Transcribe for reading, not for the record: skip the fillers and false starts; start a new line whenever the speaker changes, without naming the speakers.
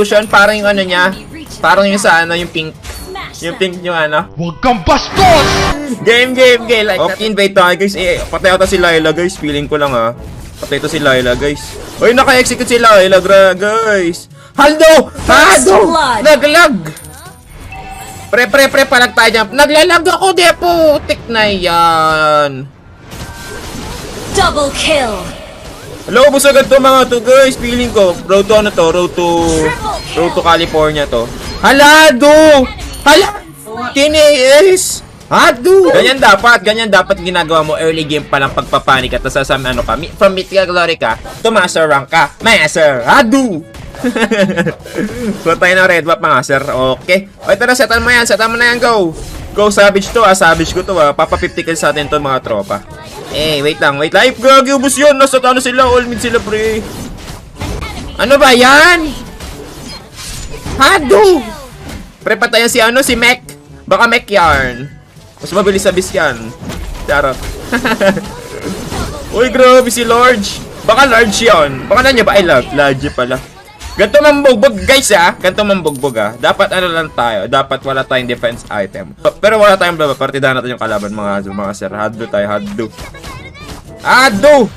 Fusion, parang yung ano niya. Parang yung sa ano, yung pink. Yung pink yung ano.
Huwag kang bastos!
Game. Like okay, invite tayo guys. Patay ata si Layla guys. Feeling ko lang ha. Patay to si Layla guys. Uy, naka-execute si Layla guys. Haldo! Naglag! Pre, palag tayo dyan. Naglalag ako, depo. Tik na yan.
Double kill.
Hello, busagad to mga to guys. Feeling ko, road to ano to? Road to California to. Halado! Kinis! Hado! Ganyan dapat ginagawa mo early game pa lang pagpapanik at sasam ano ka. From Mythical Glory ka, to Master rank ka. Master! Hado! So tayo na red buff mga sir. Okay. O ito na, setan mo mo na yan, go! Go Savage to Savage ko to Papa 50 kills sa atin to mga tropa. Wait lang. Gagi, ubus yun. Nasa ano sila, all mid sila pre. Ano ba yan? Hado! Pre, patayan si ano, si Mech. Baka Mech yarn. Mas mabilis sa bis yan. Charot. Uy, grabe si Large. Baka Large yun. Baka na niya ba? Ay, Large pala. Ganto mambugbog guys Ganto mambugbog Dapat ano lang tayo. Dapat wala tayong defense item. Pero wala tayong blaba. Partidahan natin yung kalaban mga sir. Hado tayo. Hado!